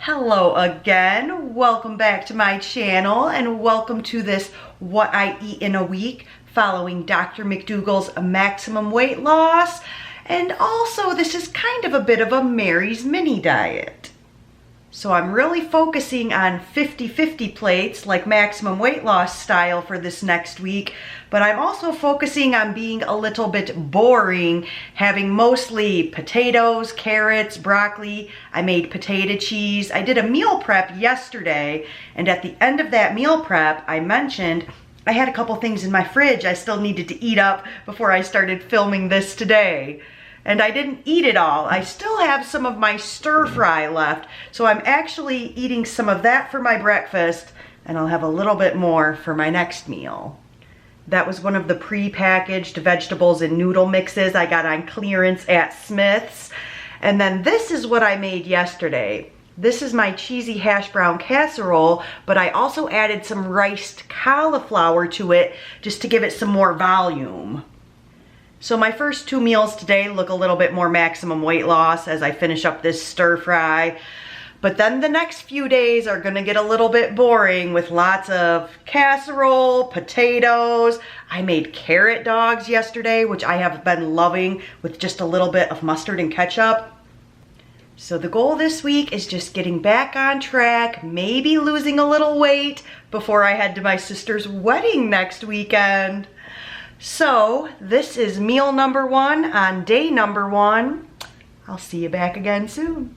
Hello again, welcome back to my channel and welcome to this What I Eat in a Week following Dr. McDougall's maximum weight loss, and also this is kind of a bit of a Mary's mini diet. So I'm really focusing on 50-50 plates like maximum weight loss style for this next week, but I'm also focusing on being a little bit boring, having mostly potatoes, carrots, broccoli. I made potato cheese. I did a meal prep yesterday, and at the end of that meal prep, I mentioned I had a couple things in my fridge I still needed to eat up before I started filming this today. And I didn't eat it all. I still have some of my stir fry left, so I'm actually eating some of that for my breakfast, and I'll have a little bit more for my next meal. That was one of the pre-packaged vegetables and noodle mixes I got on clearance at Smith's. And then this is what I made yesterday. This is my cheesy hash brown casserole, but I also added some riced cauliflower to it just to give it some more volume. So my first two meals today look a little bit more maximum weight loss as I finish up this stir fry. But then the next few days are gonna get a little bit boring with lots of casserole, potatoes. I made carrot dogs yesterday, which I have been loving with just a little bit of mustard and ketchup. So the goal this week is just getting back on track, maybe losing a little weight before I head to my sister's wedding next weekend. So this is meal number one on day number one. I'll see you back again soon.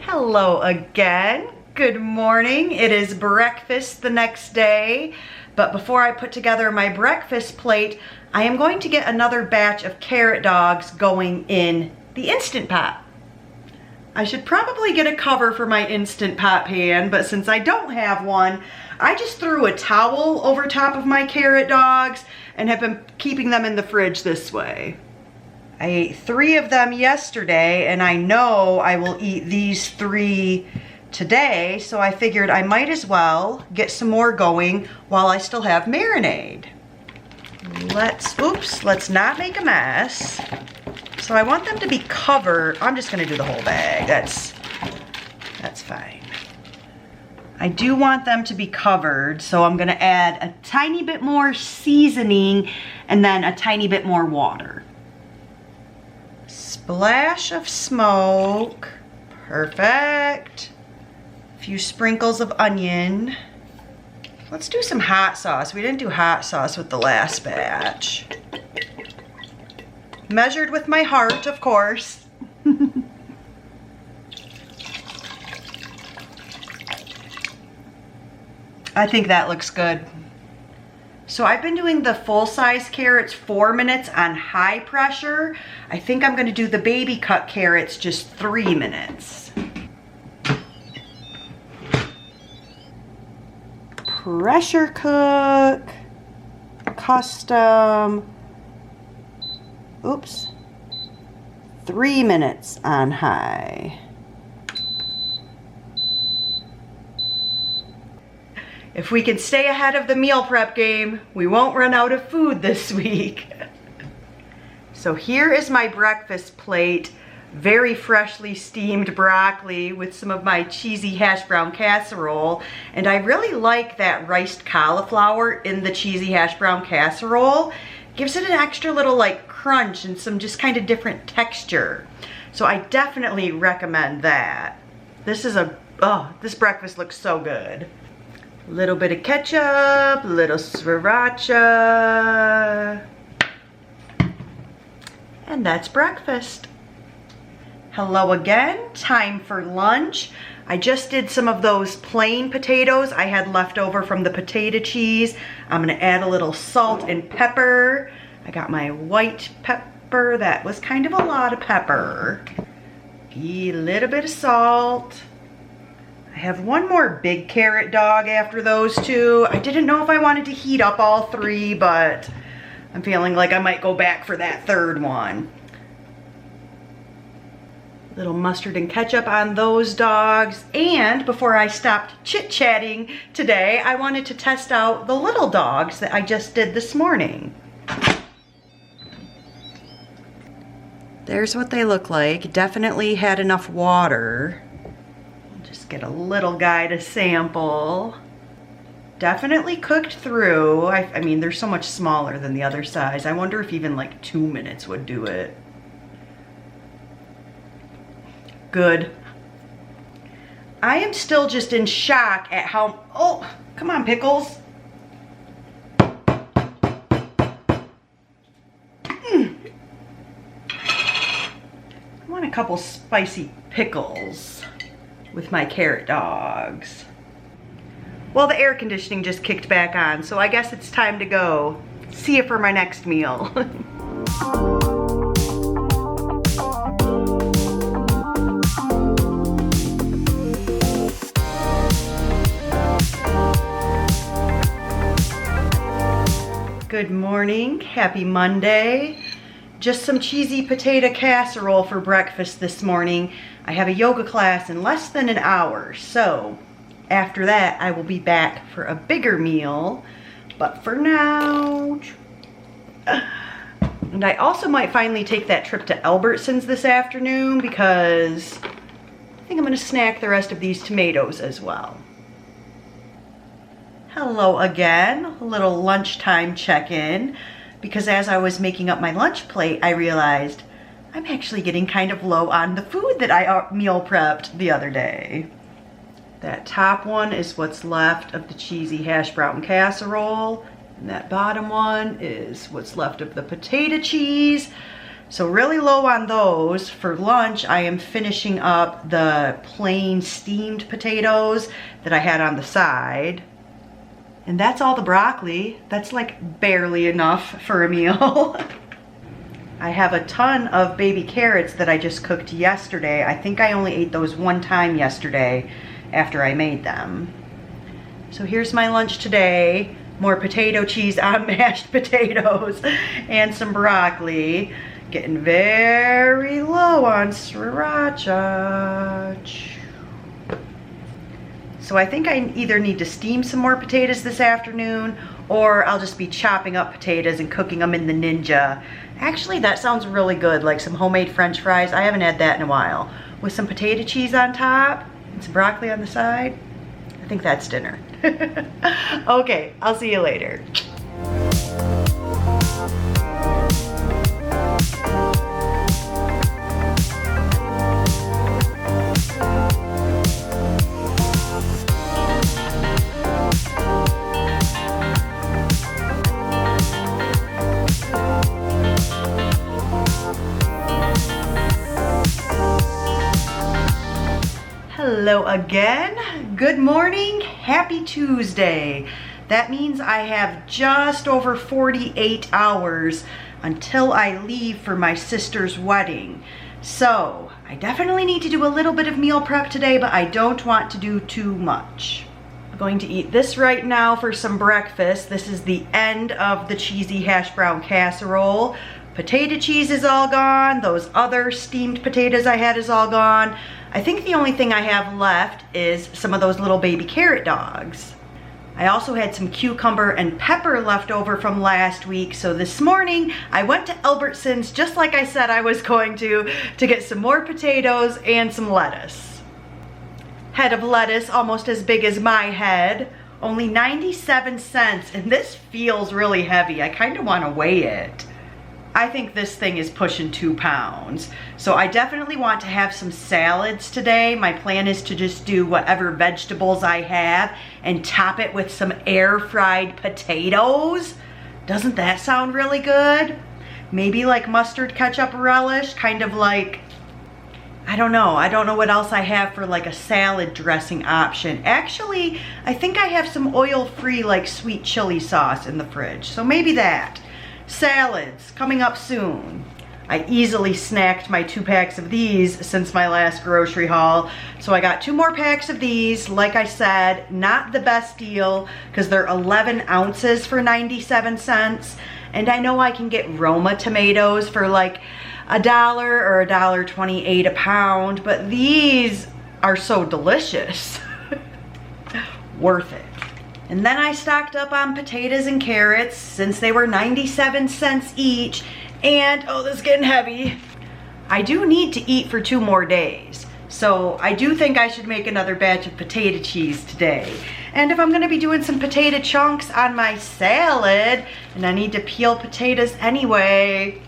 Hello again. Good morning. It is breakfast the next day, but before I put together my breakfast plate, I am going to get another batch of carrot dogs going in the Instant Pot. I should probably get a cover for my Instant Pot pan, but since I don't have one, I just threw a towel over top of my carrot dogs and have been keeping them in the fridge this way. I ate 3 of them yesterday, and I know I will eat these 3 today, so I figured I might as well get some more going while I still have marinade. Let's not make a mess. So I want them to be covered. I'm just gonna do the whole bag. That's fine. I do want them to be covered, so I'm gonna add a tiny bit more seasoning and then a tiny bit more water. Splash of smoke, perfect. A few sprinkles of onion. Let's do some hot sauce. We didn't do hot sauce with the last batch. Measured with my heart, of course. I think that looks good. So I've been doing the full-size carrots 4 minutes on high pressure. I think I'm gonna do the baby cut carrots just 3 minutes. Pressure cook, custom, 3 minutes on high. If we can stay ahead of the meal prep game, we won't run out of food this week. So here is my breakfast plate. Very freshly steamed broccoli with some of my cheesy hash brown casserole. And I really like that riced cauliflower in the cheesy hash brown casserole. Gives it an extra little like crunch and some just kind of different texture. So I definitely recommend that. This breakfast looks so good. Little bit of ketchup, little sriracha, and that's breakfast. Hello again, time for lunch. I just did some of those plain potatoes I had left over from the potato cheese. I'm gonna add a little salt and pepper. I got my white pepper. That was kind of a lot of pepper. A little bit of salt. I have one more big carrot dog after those two. I didn't know if I wanted to heat up all three, but I'm feeling like I might go back for that third one. Little mustard and ketchup on those dogs. And before I stopped chit-chatting today, I wanted to test out the little dogs that I just did this morning. There's what they look like. Definitely had enough water. I'll just get a little guy to sample. Definitely cooked through. I mean, they're so much smaller than the other size. I wonder if even like 2 minutes would do it. Good. I am still just in shock at how, oh, come on, pickles. I want a couple spicy pickles with my carrot dogs. Well, the air conditioning just kicked back on, so I guess it's time to go. See you for my next meal. Good morning, happy Monday. Just some cheesy potato casserole for breakfast this morning. I have a yoga class in less than an hour, so after that I will be back for a bigger meal. But for now, and I also might finally take that trip to Albertsons this afternoon because I think I'm gonna snack the rest of these tomatoes as well. Hello again, a little lunchtime check-in, because as I was making up my lunch plate, I realized I'm actually getting kind of low on the food that I meal prepped the other day. That top one is what's left of the cheesy hash brown casserole, and that bottom one is what's left of the potato cheese. So really low on those. For lunch, I am finishing up the plain steamed potatoes that I had on the side. And that's all the broccoli. That's like barely enough for a meal. I have a ton of baby carrots that I just cooked yesterday. I think I only ate those one time yesterday after I made them. So here's my lunch today. More potato cheese on mashed potatoes and some broccoli. Getting very low on sriracha. So I think I either need to steam some more potatoes this afternoon, or I'll just be chopping up potatoes and cooking them in the Ninja. Actually, that sounds really good, like some homemade French fries. I haven't had that in a while. With some potato cheese on top and some broccoli on the side. I think that's dinner. Okay, I'll see you later. Hello again. Good morning. Happy Tuesday. That means I have just over 48 hours until I leave for my sister's wedding. So I definitely need to do a little bit of meal prep today, but I don't want to do too much. I'm going to eat this right now for some breakfast. This is the end of the cheesy hash brown casserole. Potato cheese is all gone. Those other steamed potatoes I had is all gone. I think the only thing I have left is some of those little baby carrot dogs. I also had some cucumber and pepper left over from last week, so this morning I went to Albertsons just like I said I was going to get some more potatoes and some lettuce. Head of lettuce almost as big as my head, only 97 cents, and this feels really heavy. I kind of want to weigh it. I think this thing is pushing 2 pounds. So I definitely want to have some salads today. My plan is to just do whatever vegetables I have and top it with some air fried potatoes. Doesn't that sound really good? Maybe like mustard ketchup relish, kind of like, I don't know what else I have for like a salad dressing option. Actually, I think I have some oil-free like sweet chili sauce in the fridge. So maybe that. Salads coming up soon. I easily snacked my 2 packs of these since my last grocery haul. So I got 2 more packs of these. Like I said, not the best deal because they're 11 ounces for 97 cents. And I know I can get Roma tomatoes for like $1 or $1.28 a pound, but these are so delicious. Worth it. And then I stocked up on potatoes and carrots since they were 97 cents each. And, oh, this is getting heavy. I do need to eat for 2 more days. So I do think I should make another batch of potato cheese today. And if I'm gonna be doing some potato chunks on my salad, and I need to peel potatoes anyway,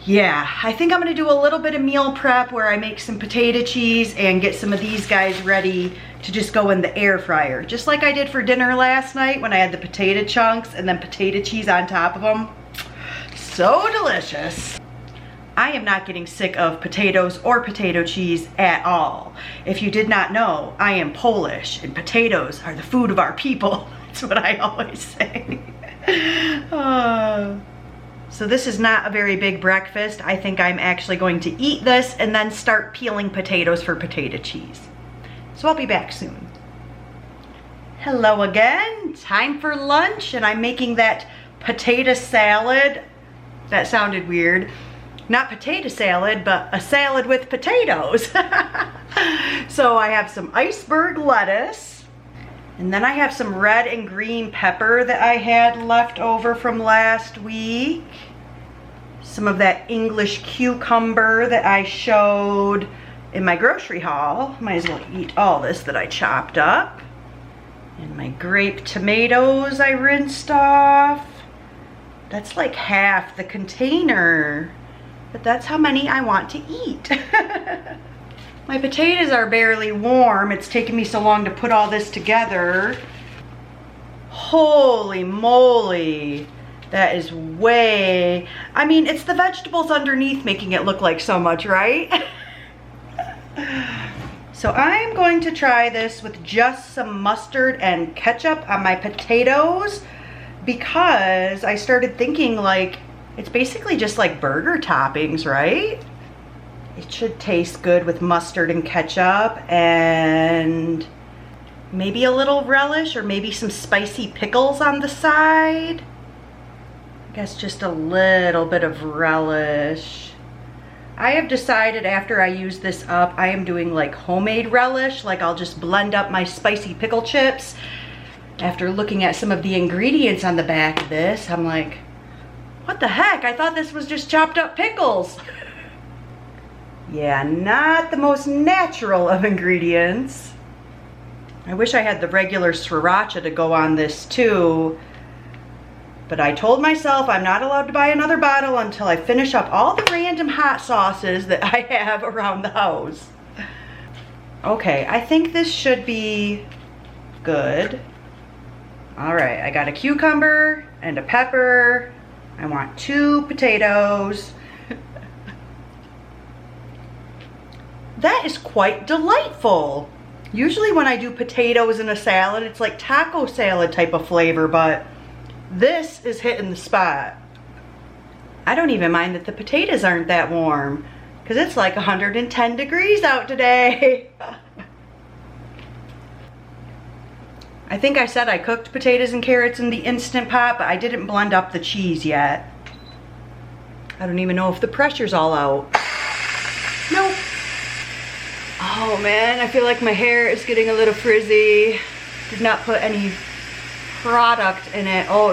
yeah, I think I'm gonna do a little bit of meal prep where I make some potato cheese and get some of these guys ready to just go in the air fryer. Just like I did for dinner last night when I had the potato chunks and then potato cheese on top of them. So delicious. I am not getting sick of potatoes or potato cheese at all. If you did not know, I am Polish and potatoes are the food of our people. That's what I always say. So this is not a very big breakfast. I think I'm actually going to eat this and then start peeling potatoes for potato cheese. So I'll be back soon. Hello again, time for lunch, and I'm making that potato salad. That sounded weird. Not potato salad, but a salad with potatoes. So I have some iceberg lettuce, and then I have some red and green pepper that I had left over from last week. Some of that English cucumber that I showed in my grocery haul. Might as well eat all this that I chopped up. And my grape tomatoes I rinsed off. That's like half the container, but that's how many I want to eat. My potatoes are barely warm. It's taken me so long to put all this together. Holy moly. That is way, I mean, it's the vegetables underneath making it look like so much, right? So I'm going to try this with just some mustard and ketchup on my potatoes, because I started thinking like, it's basically just like burger toppings, right? It should taste good with mustard and ketchup and maybe a little relish or maybe some spicy pickles on the side. I guess just a little bit of relish. I have decided after I use this up, I am doing like homemade relish. Like I'll just blend up my spicy pickle chips. After looking at some of the ingredients on the back of this, I'm like, what the heck? I thought this was just chopped up pickles. Yeah, not the most natural of ingredients. I wish I had the regular sriracha to go on this too. But I told myself I'm not allowed to buy another bottle until I finish up all the random hot sauces that I have around the house. Okay, I think this should be good. All right, I got a cucumber and a pepper. I want 2 potatoes. That is quite delightful. Usually when I do potatoes in a salad, it's like taco salad type of flavor, but this is hitting the spot. I don't even mind that the potatoes aren't that warm because it's like 110 degrees out today. I think I said I cooked potatoes and carrots in the Instant Pot, but I didn't blend up the cheese yet. I don't even know if the pressure's all out. Nope. Oh man, I feel like my hair is getting a little frizzy. Did not put any product in it. Oh,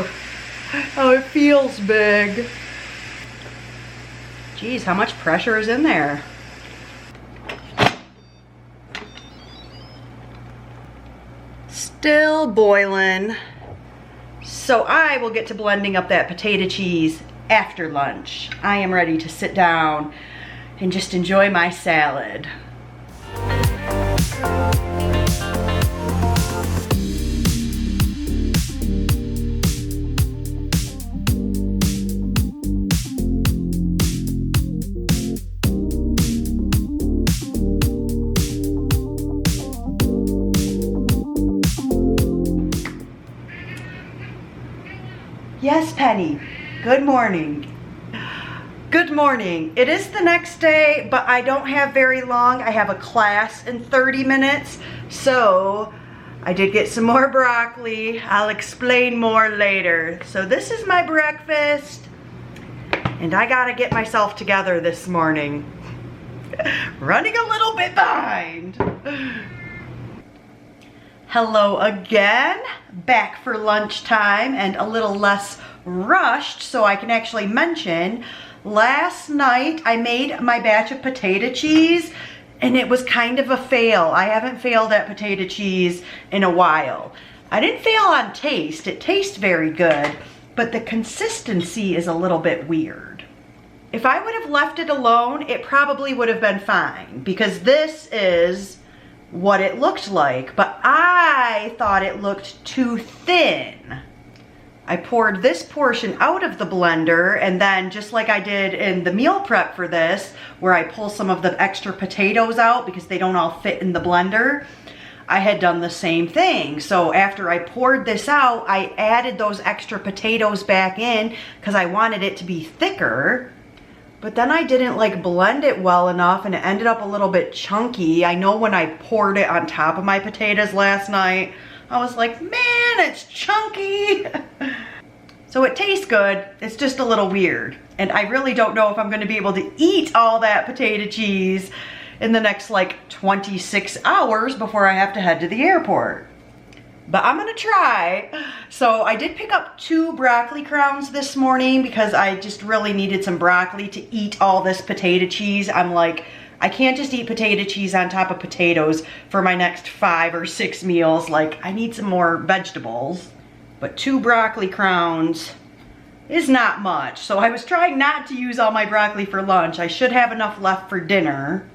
it feels big. Geez, how much pressure is in there? Still boiling. So I will get to blending up that potato cheese after lunch. I am ready to sit down and just enjoy my salad. Yes, Penny. Good morning. Good morning. It is the next day, but I don't have very long. I have a class in 30 minutes, so I did get some more broccoli. I'll explain more later. So this is my breakfast, and I gotta get myself together this morning. Running a little bit behind. Hello again, back for lunchtime and a little less rushed so I can actually mention, last night I made my batch of potato cheese and it was kind of a fail. I haven't failed at potato cheese in a while. I didn't fail on taste, it tastes very good, but the consistency is a little bit weird. If I would have left it alone, it probably would have been fine because this is what it looked like, but I thought it looked too thin. I poured this portion out of the blender, and then just like I did in the meal prep for this, where I pull some of the extra potatoes out because they don't all fit in the blender, I had done the same thing. So after I poured this out, I added those extra potatoes back in because I wanted it to be thicker. But then I didn't like blend it well enough and it ended up a little bit chunky. I know when I poured it on top of my potatoes last night, I was like, man, it's chunky. So it tastes good, it's just a little weird. And I really don't know if I'm gonna be able to eat all that potato cheese in the next like 26 hours before I have to head to the airport. But I'm gonna try. So I did pick up 2 broccoli crowns this morning because I just really needed some broccoli to eat all this potato cheese. I'm like, I can't just eat potato cheese on top of potatoes for my next 5 or 6 meals. Like, I need some more vegetables. But 2 broccoli crowns is not much. So I was trying not to use all my broccoli for lunch. I should have enough left for dinner.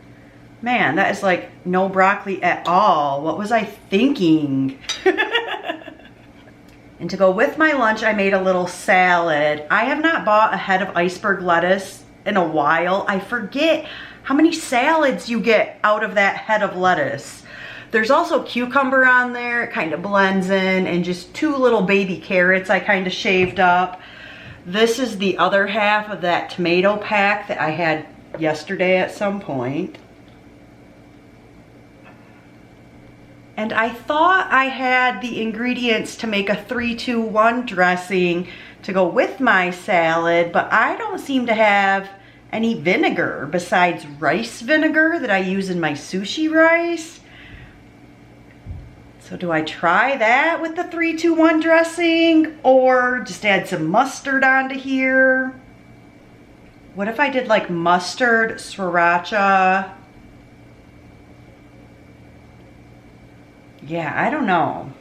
Man, that is like no broccoli at all. What was I thinking? And to go with my lunch, I made a little salad. I have not bought a head of iceberg lettuce in a while. I forget how many salads you get out of that head of lettuce. There's also cucumber on there. It kind of blends in, and just 2 little baby carrots I kind of shaved up. This is the other half of that tomato pack that I had yesterday at some point. And I thought I had the ingredients to make a 3-2-1 dressing to go with my salad, but I don't seem to have any vinegar besides rice vinegar that I use in my sushi rice. So do I try that with the 3-2-1 dressing or just add some mustard onto here? What if I did like mustard, sriracha? Yeah, I don't know.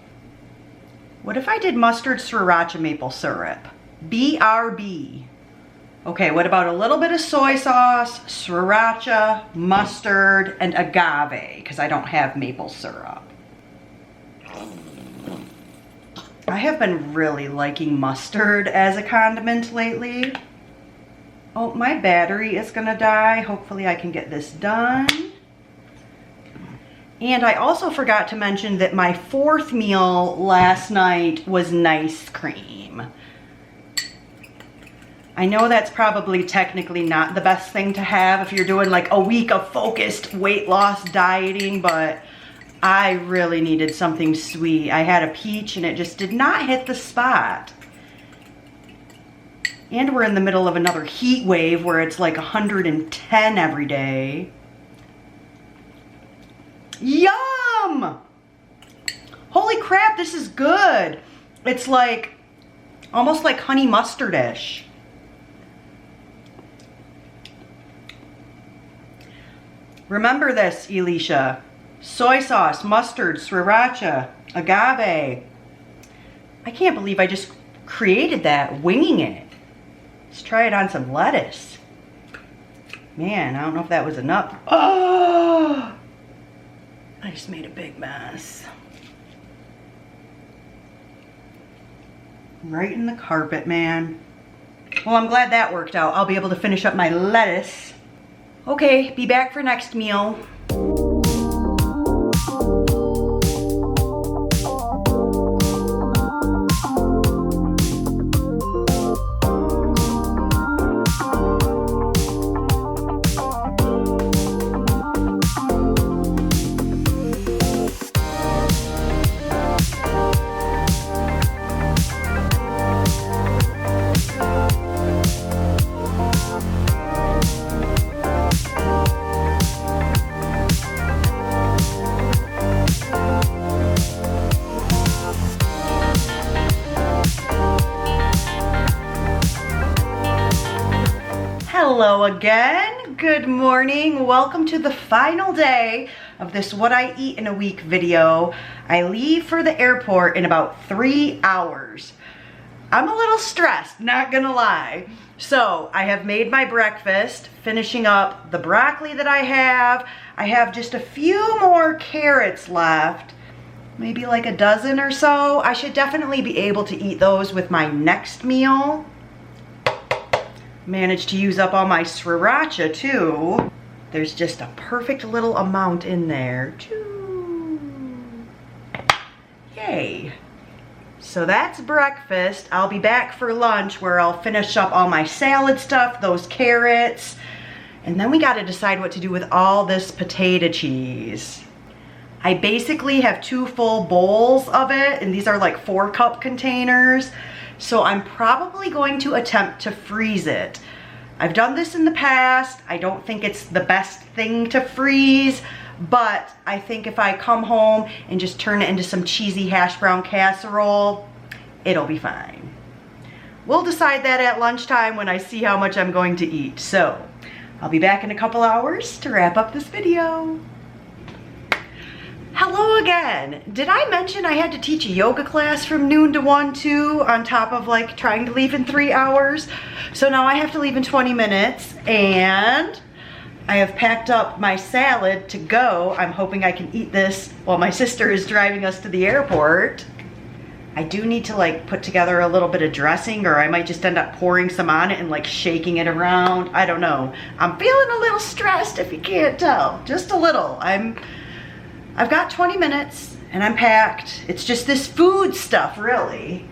What if I did mustard, sriracha, maple syrup? BRB. Okay, what about a little bit of soy sauce, sriracha, mustard, and agave, because I don't have maple syrup. I have been really liking mustard as a condiment lately. Oh, my battery is gonna die. Hopefully I can get this done. And I also forgot to mention that my 4th meal last night was nice cream. I know that's probably technically not the best thing to have if you're doing like a week of focused weight loss dieting, but I really needed something sweet. I had a peach and it just did not hit the spot. And we're in the middle of another heat wave where it's like 110 every day. Yum! Holy crap, this is good. It's like, almost like honey mustard-ish. Remember this, Elisha. Soy sauce, mustard, sriracha, agave. I can't believe I just created that, winging it. Let's try it on some lettuce. Man, I don't know if that was enough. Oh! I just made a big mess. Right in the carpet, man. Well, I'm glad that worked out. I'll be able to finish up my lettuce. Okay, be back for next meal. Hello again. Good morning. Welcome to the final day of this What I Eat in a Week video. I leave for the airport in about 3 hours. I'm a little stressed, not gonna lie. So I have made my breakfast, finishing up the broccoli that I have. I have just a few more carrots left, maybe like a dozen or so. I should definitely be able to eat those with my next meal. Managed to use up all my sriracha too. There's just a perfect little amount in there. Yay. So that's breakfast. I'll be back for lunch where I'll finish up all my salad stuff, those carrots, and then we gotta decide what to do with all this potato cheese. I basically have 2 full bowls of it, and these are like 4-cup containers. So I'm probably going to attempt to freeze it. I've done this in the past. I don't think it's the best thing to freeze, but I think if I come home and just turn it into some cheesy hash brown casserole, it'll be fine. We'll decide that at lunchtime when I see how much I'm going to eat. So I'll be back in a couple hours to wrap up this video. Hello again. Did I mention I had to teach a yoga class from noon to 1 too, on top of like trying to leave in 3 hours? So now I have to leave in 20 minutes, and I have packed up my salad to go. I'm hoping I can eat this while my sister is driving us to the airport. I do need to like put together a little bit of dressing, or I might just end up pouring some on it and like shaking it around. I don't know. I'm feeling a little stressed if you can't tell, just a little. I've got 20 minutes and I'm packed. It's just this food stuff, really.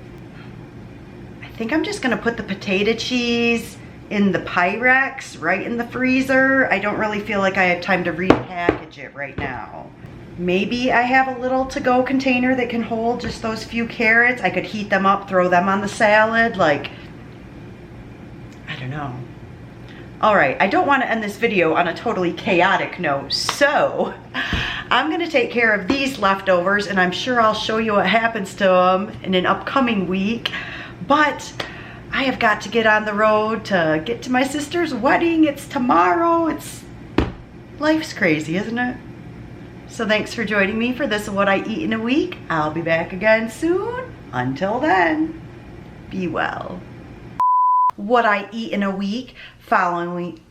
I think I'm just gonna put the potato cheese in the Pyrex right in the freezer. I don't really feel like I have time to repackage it right now. Maybe I have a little to-go container that can hold just those few carrots. I could heat them up, throw them on the salad, like, I don't know. All right, I don't want to end this video on a totally chaotic note, so I'm gonna take care of these leftovers, and I'm sure I'll show you what happens to them in an upcoming week. But I have got to get on the road to get to my sister's wedding. It's tomorrow. Life's crazy, isn't it? So thanks for joining me for this What I Eat in a Week. I'll be back again soon. Until then, be well. What I eat in a week following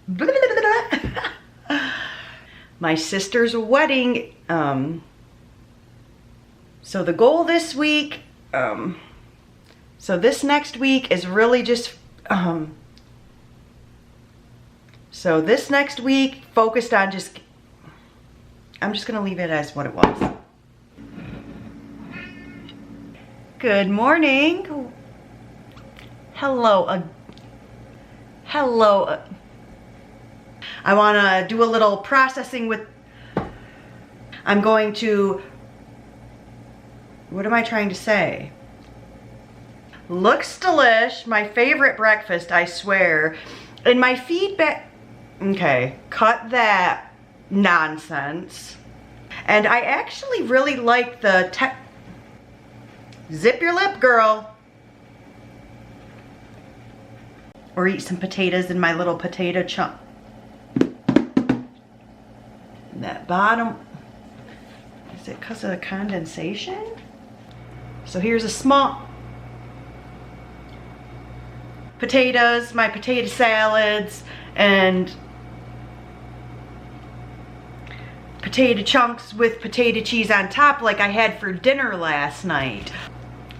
my sister's wedding. So the goal this week, so this next week is really just, so this next week focused on just, I'm just gonna leave it as what it was. Good morning. Hello. Hello. I wanna do a little processing with, I'm going to, what am I trying to say? Looks delish, my favorite breakfast, I swear. And my feedback, okay, cut that nonsense. And I actually really like the zip your lip, girl. Or eat some potatoes in my little potato chunk. That bottom, is it because of the condensation? So here's a small potatoes, my potato salads, and potato chunks with potato cheese on top like I had for dinner last night.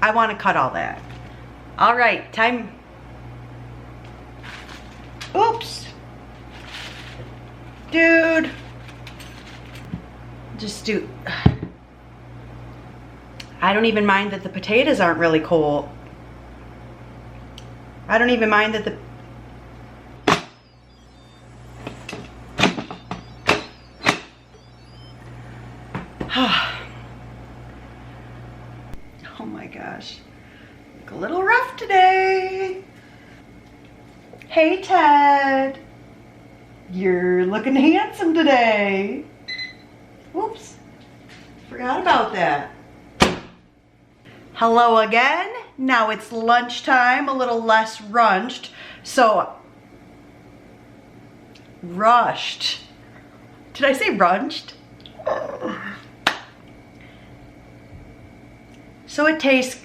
I want to cut all that. All right, time. Oops. Dude. Just do. I don't even mind that the potatoes aren't really cold. I don't even mind that the oh my gosh. Look a little rough today. Hey Ted. You're looking handsome today. Whoops. Forgot about that. Hello again. Now it's lunchtime, a little less runched. So rushed. Did I say runched? So it tastes,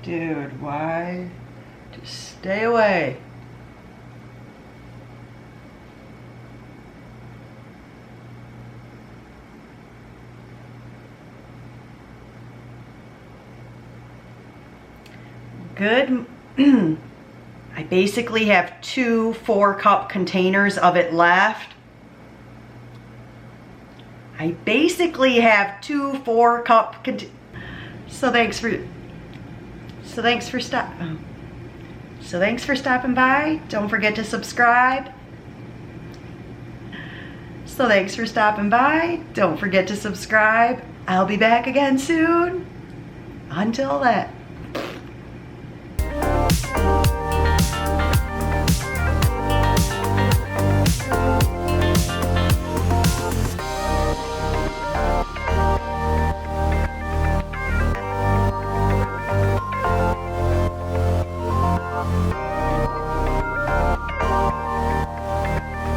dude, why? Just stay away. Good. I basically have 2 4-cup containers of it left. I basically have 2 4-cup containers. So thanks for stopping by. Don't forget to subscribe. So thanks for stopping by. Don't forget to subscribe. I'll be back again soon. Until then.